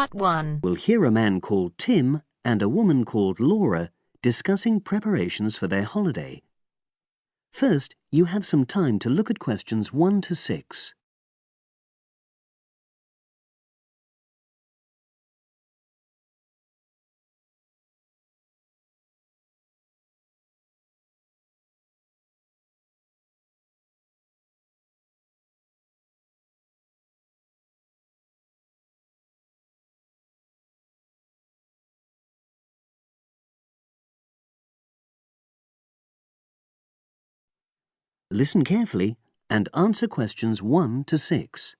Part 1. We'll hear a man called Tim and a woman called Laura discussing preparations for their holiday. First, you have some time to look at questions 1 to 6. Listen carefully and answer questions 1 to 6.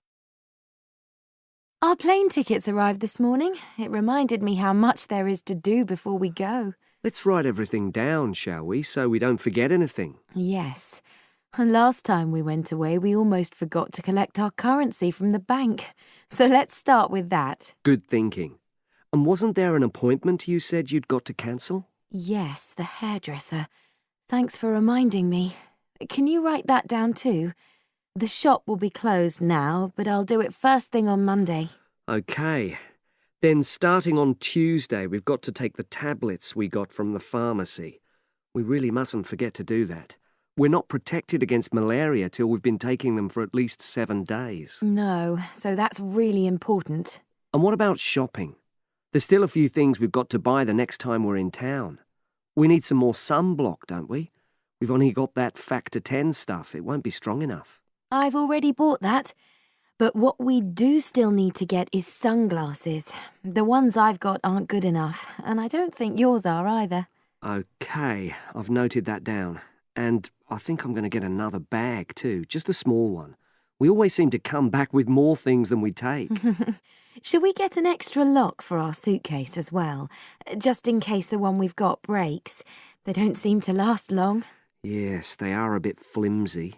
Our plane tickets arrived this morning. It reminded me how much there is to do before we go. Let's write everything down, shall we, so we don't forget anything? Yes. And last time we went away, we almost forgot to collect our currency from the bank. So let's start with that. Good thinking. And wasn't there an appointment you said you'd got to cancel? Yes, the hairdresser. Thanks for reminding me. Can you write that down too? The shop will be closed now, but I'll do it first thing on Monday. OK. Then starting on Tuesday, we've got to take the tablets we got from the pharmacy. We really mustn't forget to do that. We're not protected against malaria till we've been taking them for at least 7 days. No, so that's really important. And what about shopping? There's still a few things we've got to buy the next time we're in town. We need some more sunblock, don't we? We've only got that Factor 10 stuff. It won't be strong enough. I've already bought that. But what we do still need to get is sunglasses. The ones I've got aren't good enough, and I don't think yours are either. OK, I've noted that down. And I think I'm going to get another bag too, just a small one. We always seem to come back with more things than we take. Should we get an extra lock for our suitcase as well, just in case the one we've got breaks? They don't seem to last long. Yes, they are a bit flimsy.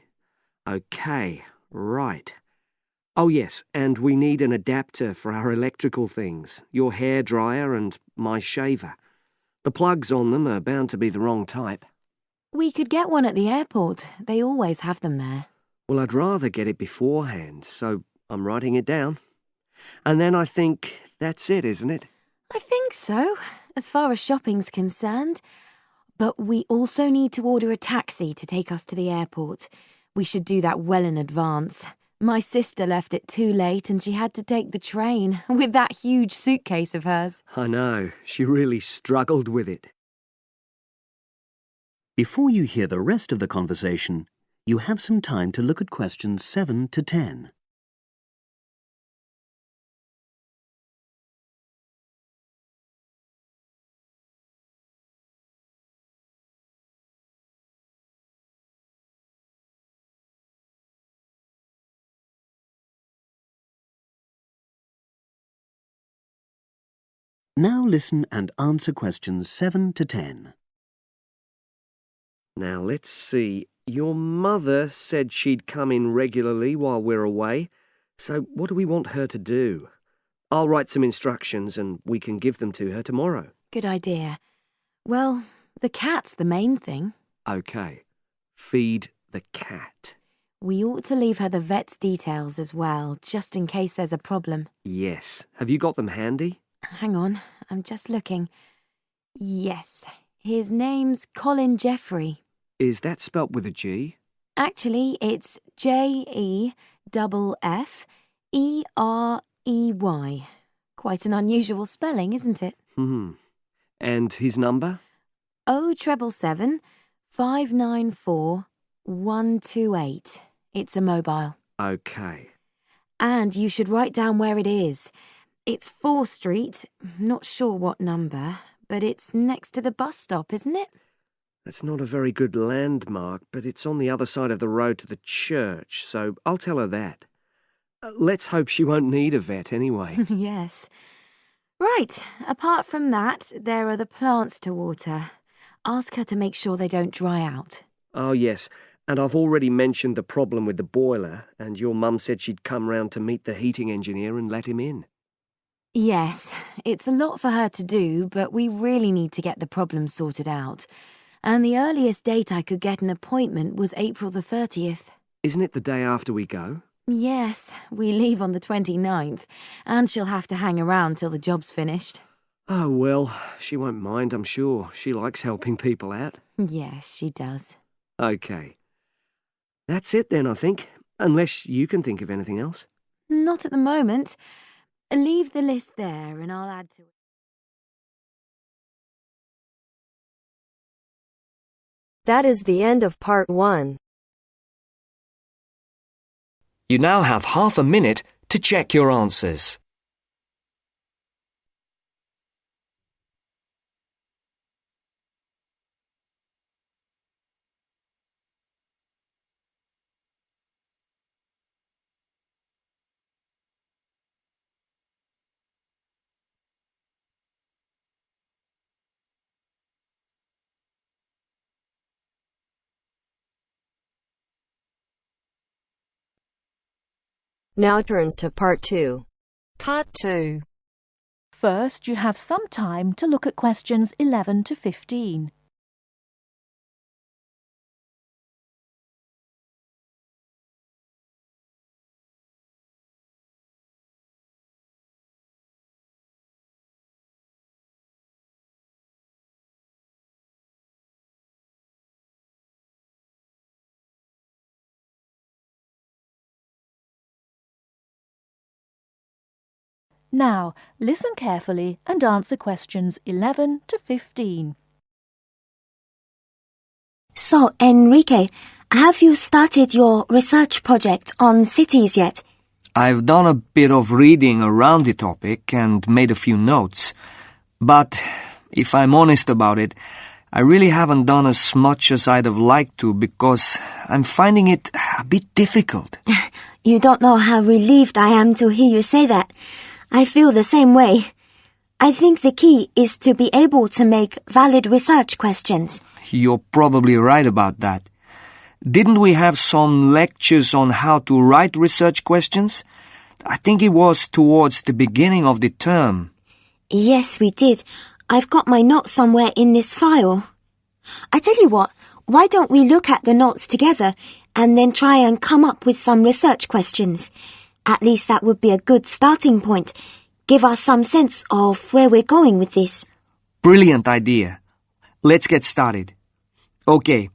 OK, right. Oh yes, and we need an adapter for our electrical things, your hairdryer and my shaver. The plugs on them are bound to be the wrong type. We could get one at the airport. They always have them there. Well, I'd rather get it beforehand, so I'm writing it down. And then I think that's it, isn't it? I think so, as far as shopping's concerned. But we also need to order a taxi to take us to the airport. We should do that well in advance. My sister left it too late and she had to take the train with that huge suitcase of hers. I know, she really struggled with it. Before you hear the rest of the conversation, you have some time to look at questions 7 to 10. Now listen and answer questions 7 to 10. Now let's see. Your mother said she'd come in regularly while we're away, so what do we want her to do? I'll write some instructions and we can give them to her tomorrow. Good idea. Well, the cat's the main thing. OK. Feed the cat. We ought to leave her the vet's details as well, just in case there's a problem. Yes. Have you got them handy? Hang on, I'm just looking. Yes, his name's Colin Jeffrey. Is that spelt with a G? Actually, it's Jeffrey. Quite an unusual spelling, isn't it? And his number? 077 594 128. It's a mobile. OK. And you should write down where it is. It's 4 Street, not sure what number, but it's next to the bus stop, isn't it? That's not a very good landmark, but it's on the other side of the road to the church, so I'll tell her that. Let's hope she won't need a vet anyway. Yes. Right, apart from that, there are the plants to water. Ask her to make sure they don't dry out. Oh, yes, and I've already mentioned the problem with the boiler, and your mum said she'd come round to meet the heating engineer and let him in. Yes, it's a lot for her to do, but we really need to get the problem sorted out. And the earliest date I could get an appointment was April the 30th. Isn't it the day after we go? Yes, we leave on the 29th, and she'll have to hang around till the job's finished. Oh, well, she won't mind, I'm sure. She likes helping people out. Yes, she does. OK. That's it then, I think. Unless you can think of anything else. Not at the moment. Leave the list there and I'll add to it. That is the end of part 1. You now have half a minute to check your answers. Now turns to part 2. Part 2. First, you have some time to look at questions 11 to 15. Now, listen carefully and answer questions 11 to 15. So, Enrique, have you started your research project on cities yet? I've done a bit of reading around the topic and made a few notes. But, if I'm honest about it, I really haven't done as much as I'd have liked to because I'm finding it a bit difficult. You don't know how relieved I am to hear you say that. I feel the same way. I think the key is to be able to make valid research questions. You're probably right about that. Didn't we have some lectures on how to write research questions? I think it was towards the beginning of the term. Yes, we did. I've got my notes somewhere in this file. I tell you what, why don't we look at the notes together and then try and come up with some research questions? At least that would be a good starting point. Give us some sense of where we're going with this. Brilliant idea. Let's get started. Okay.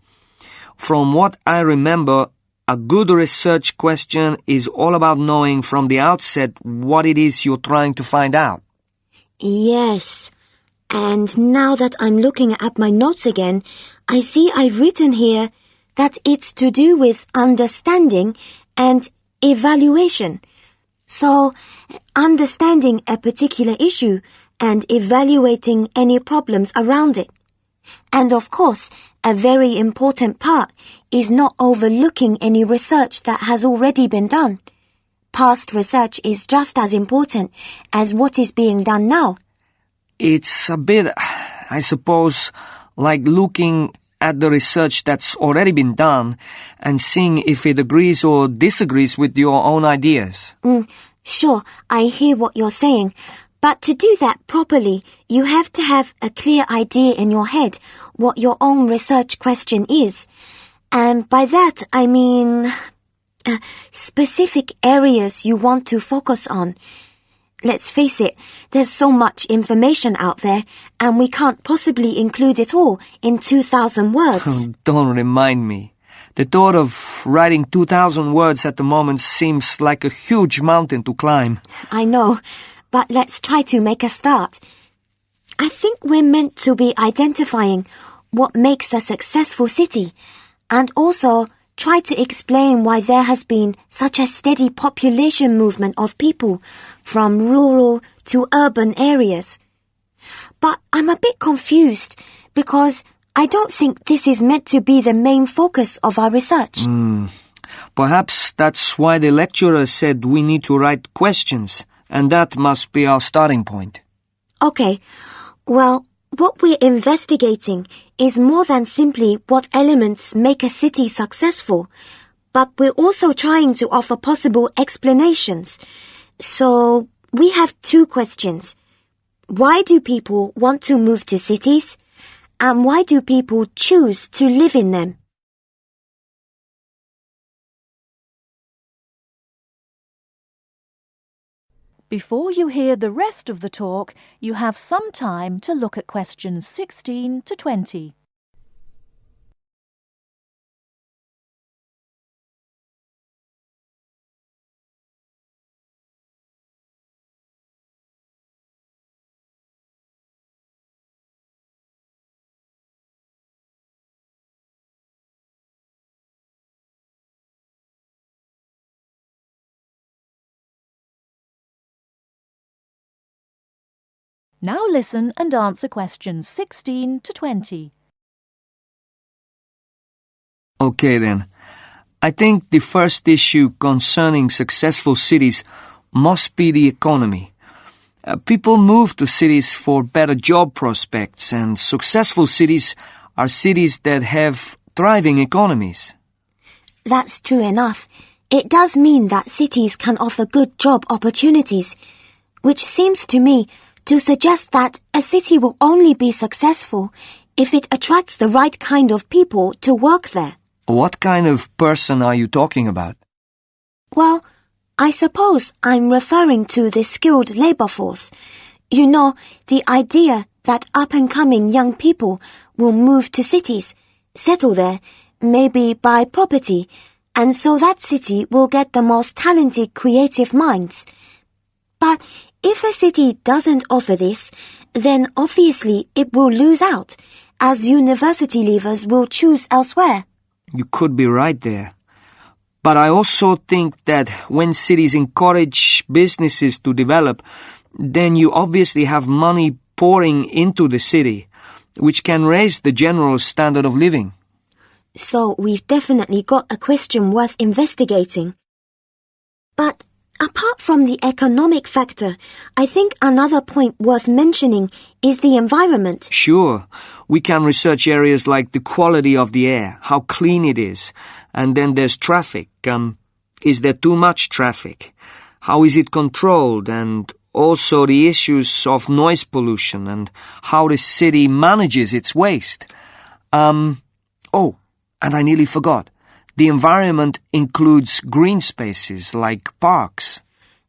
From what I remember, a good research question is all about knowing from the outset what it is you're trying to find out. Yes. And now that I'm looking at my notes again, I see I've written here that it's to do with understanding and evaluation. So, understanding a particular issue and evaluating any problems around it. And of course, a very important part is not overlooking any research that has already been done. Past research is just as important as what is being done now. It's a bit, I suppose, like looking at the research that's already been done and seeing if it agrees or disagrees with your own ideas. Sure, I hear what you're saying. But to do that properly, you have to have a clear idea in your head what your own research question is. And by that, I mean specific areas you want to focus on. Let's face it, there's so much information out there, and we can't possibly include it all in 2,000 words. Don't remind me. The thought of writing 2,000 words at the moment seems like a huge mountain to climb. I know, but let's try to make a start. I think we're meant to be identifying what makes a successful city, and also try to explain why there has been such a steady population movement of people from rural to urban areas. But I'm a bit confused because I don't think this is meant to be the main focus of our research. Perhaps that's why the lecturer said we need to write questions, and that must be our starting point. Okay, well, what we're investigating is more than simply what elements make a city successful, but we're also trying to offer possible explanations. So, we have 2 questions. Why do people want to move to cities? And why do people choose to live in them? Before you hear the rest of the talk, you have some time to look at questions 16 to 20. Now listen and answer questions 16 to 20. Okay then. I think the first issue concerning successful cities must be the economy. People move to cities for better job prospects, and successful cities are cities that have thriving economies. That's true enough. It does mean that cities can offer good job opportunities, which seems to me to suggest that a city will only be successful if it attracts the right kind of people to work there. What kind of person are you talking about? Well, I suppose I'm referring to the skilled labor force. You know, the idea that up-and-coming young people will move to cities, settle there, maybe buy property, and so that city will get the most talented creative minds. But if a city doesn't offer this, then obviously it will lose out, as university leavers will choose elsewhere. You could be right there. But I also think that when cities encourage businesses to develop, then you obviously have money pouring into the city, which can raise the general standard of living. So we've definitely got a question worth investigating. But apart from the economic factor, I think another point worth mentioning is the environment. Sure, we can research areas like the quality of the air, how clean it is, and then there's traffic. Is there too much traffic? How is it controlled? And also the issues of noise pollution and how the city manages its waste. Oh, and I nearly forgot. The environment includes green spaces like parks.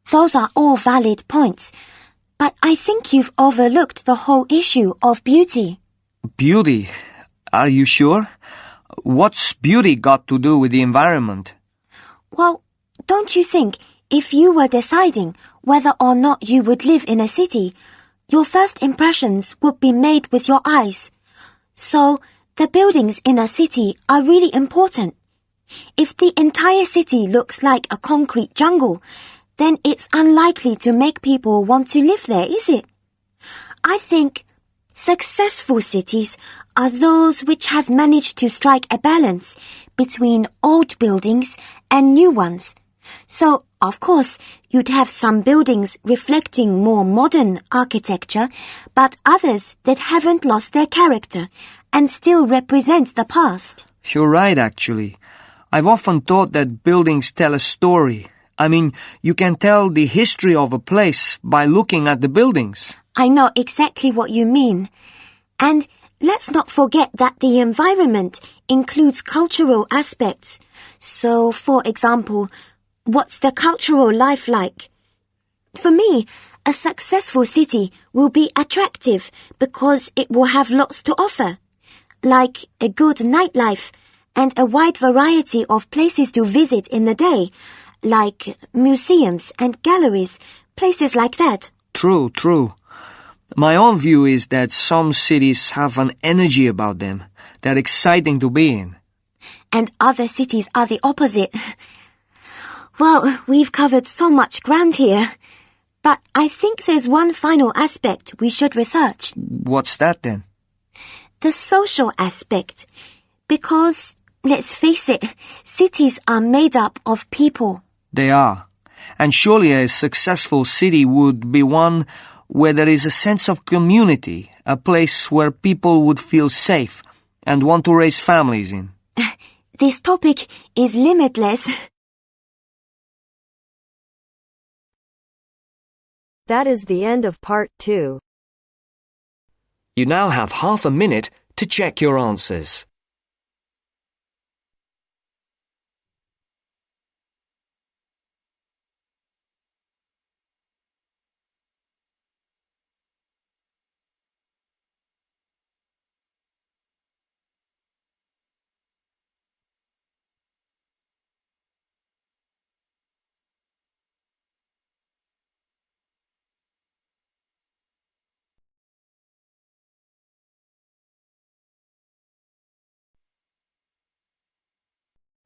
Those are all valid points, but I think you've overlooked the whole issue of beauty. Beauty? Are you sure? What's beauty got to do with the environment? Well, don't you think if you were deciding whether or not you would live in a city, your first impressions would be made with your eyes? So, the buildings in a city are really important. If the entire city looks like a concrete jungle, then it's unlikely to make people want to live there, is it? I think successful cities are those which have managed to strike a balance between old buildings and new ones. So, of course, you'd have some buildings reflecting more modern architecture, but others that haven't lost their character and still represent the past. You're right, actually. I've often thought that buildings tell a story. I mean, you can tell the history of a place by looking at the buildings. I know exactly what you mean. And let's not forget that the environment includes cultural aspects. So, for example, what's the cultural life like? For me, a successful city will be attractive because it will have lots to offer, like a good nightlife and a wide variety of places to visit in the day, like museums and galleries, places like that. True, true. My own view is that some cities have an energy about them. They're exciting to be in. And other cities are the opposite. Well, we've covered so much ground here. But I think there's one final aspect we should research. What's that then? The social aspect. Because, let's face it, cities are made up of people. They are. And surely a successful city would be one where there is a sense of community, a place where people would feel safe and want to raise families in. This topic is limitless. That is the end of part 2. You now have half a minute to check your answers.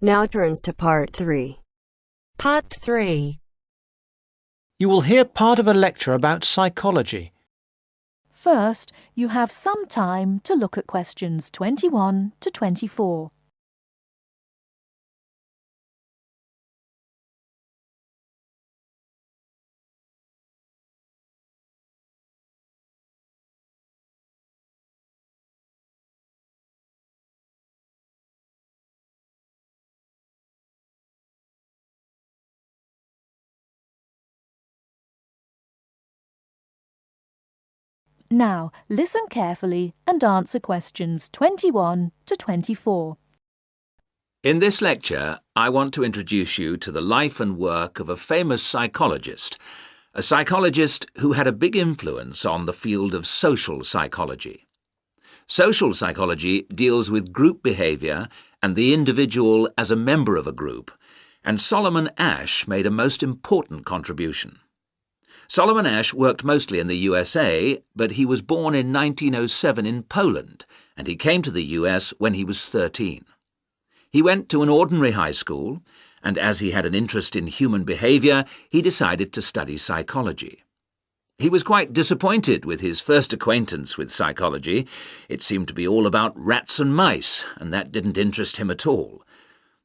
Now turns to Part 3. Part 3. You will hear part of a lecture about psychology. First, you have some time to look at questions 21 to 24. Now, listen carefully and answer questions 21 to 24. In this lecture, I want to introduce you to the life and work of a famous psychologist who had a big influence on the field of social psychology. Social psychology deals with group behaviour and the individual as a member of a group, and Solomon Asch made a most important contribution. Solomon Asch worked mostly in the USA, but he was born in 1907 in Poland, and he came to the US when he was 13. He went to an ordinary high school, and as he had an interest in human behaviour, he decided to study psychology. He was quite disappointed with his first acquaintance with psychology. It seemed to be all about rats and mice, and that didn't interest him at all.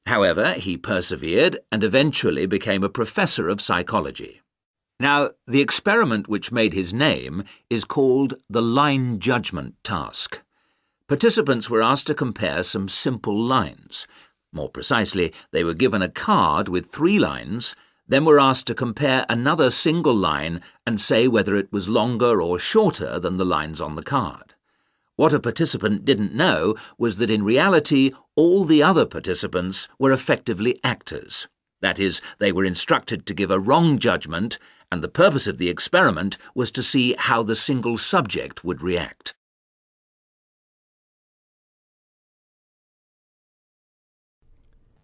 However, he persevered and eventually became a professor of psychology. Now, the experiment which made his name is called the line judgment task. Participants were asked to compare some simple lines. More precisely, they were given a card with 3 lines, then were asked to compare another single line and say whether it was longer or shorter than the lines on the card. What a participant didn't know was that in reality all the other participants were effectively actors. That is, they were instructed to give a wrong judgment, and the purpose of the experiment was to see how the single subject would react.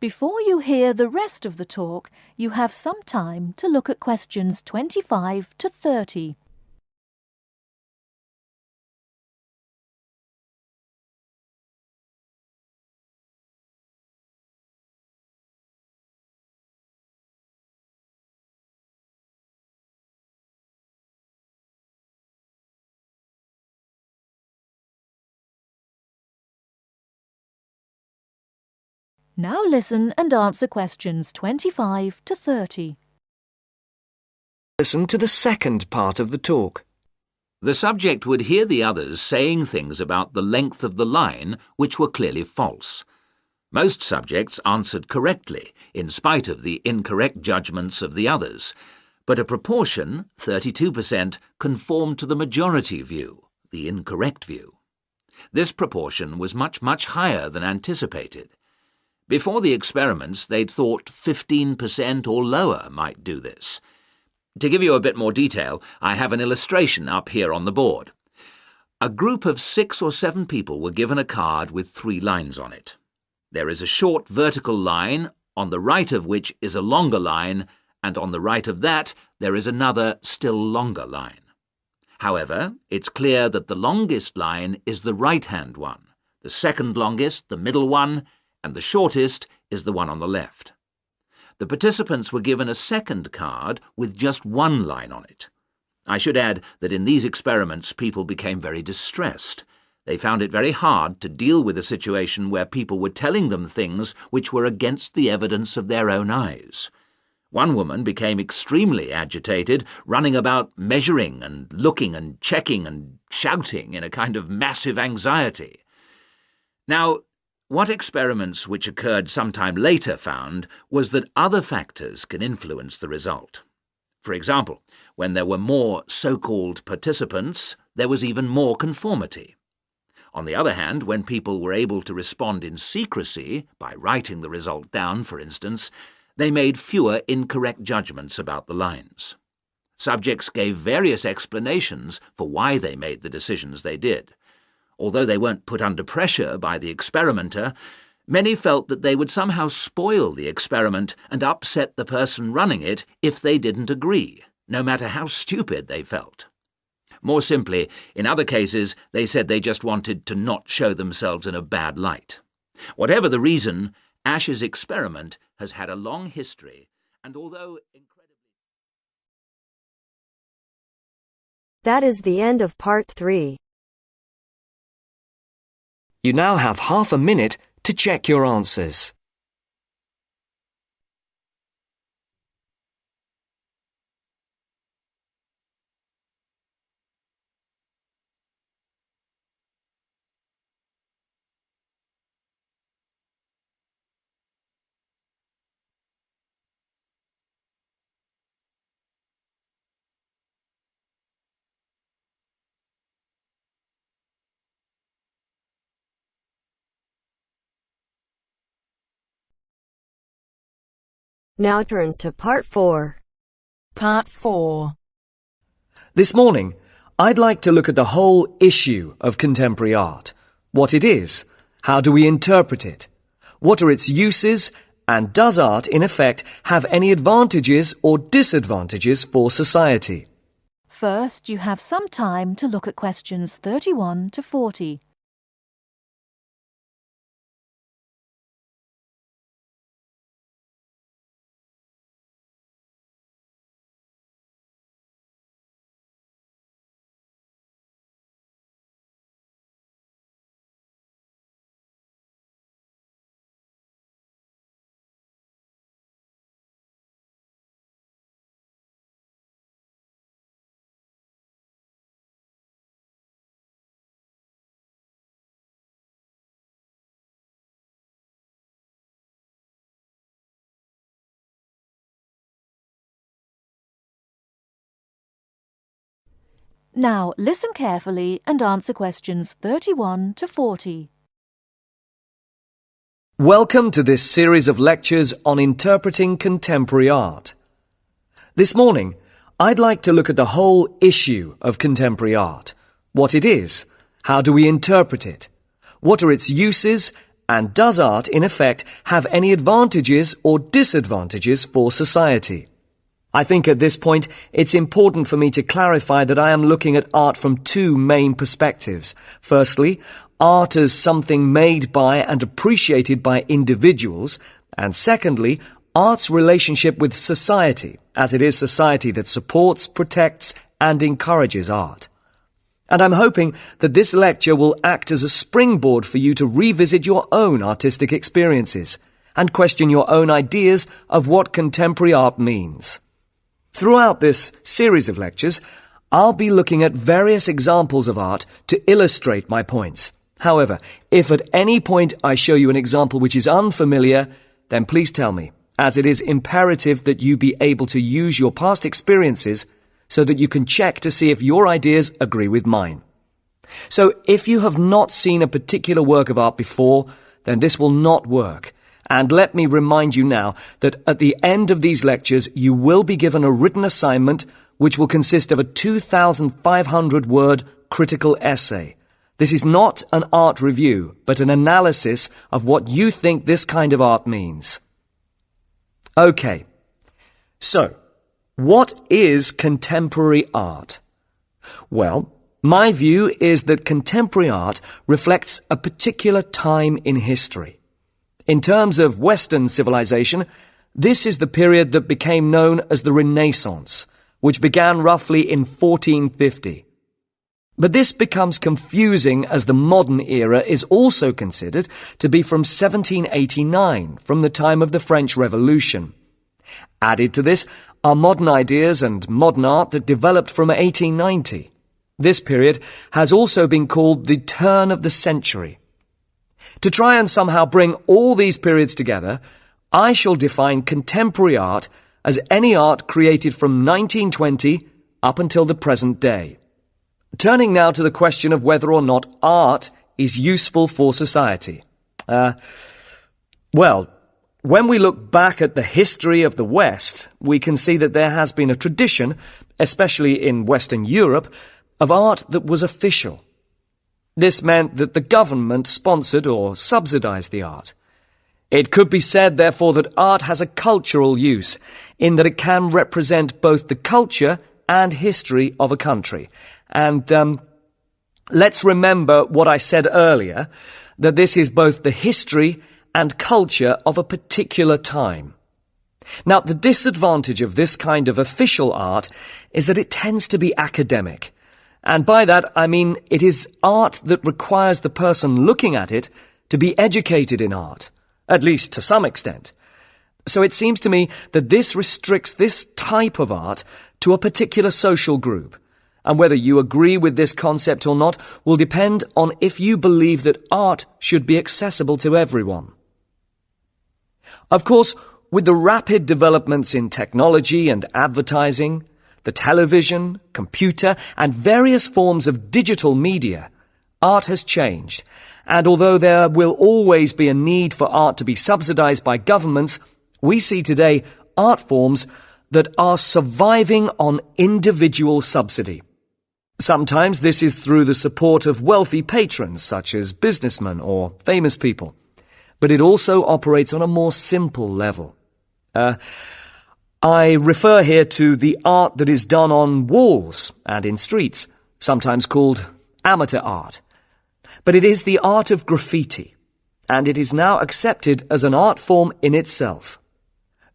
Before you hear the rest of the talk, you have some time to look at questions 25 to 30. Now listen and answer questions 25 to 30. Listen to the second part of the talk. The subject would hear the others saying things about the length of the line which were clearly false. Most subjects answered correctly, in spite of the incorrect judgments of the others, but a proportion, 32%, conformed to the majority view, the incorrect view. This proportion was much, much higher than anticipated. Before the experiments, they'd thought 15% or lower might do this. To give you a bit more detail, I have an illustration up here on the board. A group of 6 or 7 people were given a card with 3 lines on it. There is a short vertical line, on the right of which is a longer line, and on the right of that there is another, still longer line. However, it's clear that the longest line is the right-hand one, the second longest, the middle one, and the shortest is the one on the left. The participants were given a second card with just 1 line on it. I should add that in these experiments people became very distressed. They found it very hard to deal with a situation where people were telling them things which were against the evidence of their own eyes. One woman became extremely agitated, running about measuring and looking and checking and shouting in a kind of massive anxiety. Now, what experiments which occurred sometime later found was that other factors can influence the result. For example, when there were more so-called participants, there was even more conformity. On the other hand, when people were able to respond in secrecy, by writing the result down, for instance, they made fewer incorrect judgments about the lines. Subjects gave various explanations for why they made the decisions they did. Although they weren't put under pressure by the experimenter, many felt that they would somehow spoil the experiment and upset the person running it if they didn't agree, no matter how stupid they felt. More simply, in other cases, they said they just wanted to not show themselves in a bad light. Whatever the reason, Ash's experiment has had a long history, and although incredibly... That is the end of part 3. You now have half a minute to check your answers. Now turns to part 4. Part 4. This morning, I'd like to look at the whole issue of contemporary art. What it is, how do we interpret it, what are its uses, and does art, in effect, have any advantages or disadvantages for society? First, you have some time to look at questions 31 to 40. Now listen carefully and answer questions 31 to 40. Welcome to this series of lectures on interpreting contemporary art. This morning, I'd like to look at the whole issue of contemporary art. What it is, how do we interpret it, what are its uses, and does art, in effect, have any advantages or disadvantages for society? I think at this point it's important for me to clarify that I am looking at art from two main perspectives. Firstly, art as something made by and appreciated by individuals, and secondly, art's relationship with society, as it is society that supports, protects, and encourages art. And I'm hoping that this lecture will act as a springboard for you to revisit your own artistic experiences and question your own ideas of what contemporary art means. Throughout this series of lectures, I'll be looking at various examples of art to illustrate my points. However, if at any point I show you an example which is unfamiliar, then please tell me, as it is imperative that you be able to use your past experiences so that you can check to see if your ideas agree with mine. So if you have not seen a particular work of art before, then this will not work. And let me remind you now that at the end of these lectures, you will be given a written assignment which will consist of a 2,500-word critical essay. This is not an art review, but an analysis of what you think this kind of art means. Okay, so what is contemporary art? Well, my view is that contemporary art reflects a particular time in history. In terms of Western civilization, this is the period that became known as the Renaissance, which began roughly in 1450. But this becomes confusing as the modern era is also considered to be from 1789, from the time of the French Revolution. Added to this are modern ideas and modern art that developed from 1890. This period has also been called the turn of the century. To try and somehow bring all these periods together, I shall define contemporary art as any art created from 1920 up until the present day. Turning now to the question of whether or not art is useful for society. Well, when we look back at the history of the West, we can see that there has been a tradition, especially in Western Europe, of art that was official. This meant that the government sponsored or subsidized the art. It could be said, therefore, that art has a cultural use, in that it can represent both the culture and history of a country. And let's remember what I said earlier, that this is both the history and culture of a particular time. Now, the disadvantage of this kind of official art is that it tends to be academic. And by that, I mean it is art that requires the person looking at it to be educated in art, at least to some extent. So it seems to me that this restricts this type of art to a particular social group. And whether you agree with this concept or not will depend on if you believe that art should be accessible to everyone. Of course, with the rapid developments in technology and advertising, the television, computer, and various forms of digital media, art has changed. And although there will always be a need for art to be subsidized by governments, we see today art forms that are surviving on individual subsidy. Sometimes this is through the support of wealthy patrons, such as businessmen or famous people. But it also operates on a more simple level. I refer here to the art that is done on walls and in streets, sometimes called amateur art. But it is the art of graffiti, and it is now accepted as an art form in itself.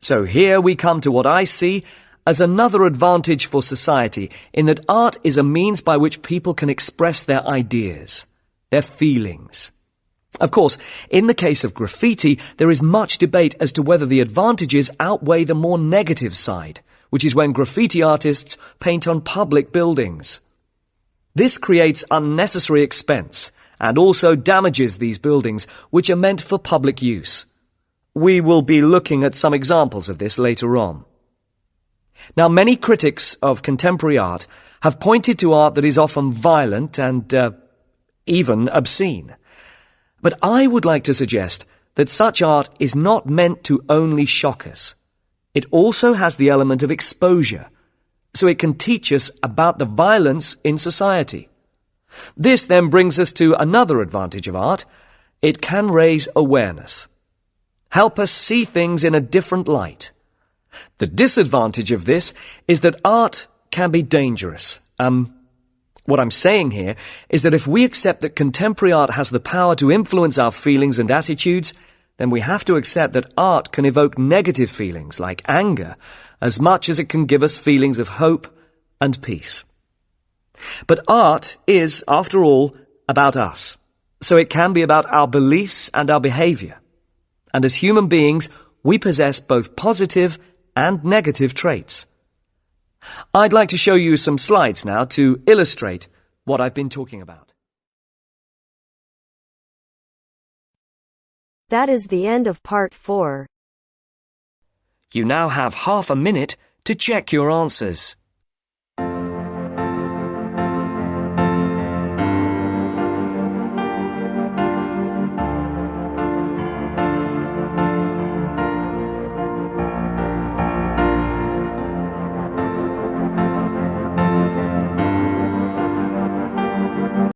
So here we come to what I see as another advantage for society, in that art is a means by which people can express their ideas, their feelings. Of course, in the case of graffiti, there is much debate as to whether the advantages outweigh the more negative side, which is when graffiti artists paint on public buildings. This creates unnecessary expense and also damages these buildings, which are meant for public use. We will be looking at some examples of this later on. Now, many critics of contemporary art have pointed to art that is often violent and even obscene. But I would like to suggest that such art is not meant to only shock us. It also has the element of exposure, so it can teach us about the violence in society. This then brings us to another advantage of art. It can raise awareness, help us see things in a different light. The disadvantage of this is that art can be dangerous. What I'm saying here is that if we accept that contemporary art has the power to influence our feelings and attitudes, then we have to accept that art can evoke negative feelings like anger as much as it can give us feelings of hope and peace. But art is, after all, about us, so it can be about our beliefs and our behavior. And as human beings, we possess both positive and negative traits. I'd like to show you some slides now to illustrate what I've been talking about. That is the end of part 4. You now have half a minute to check your answers.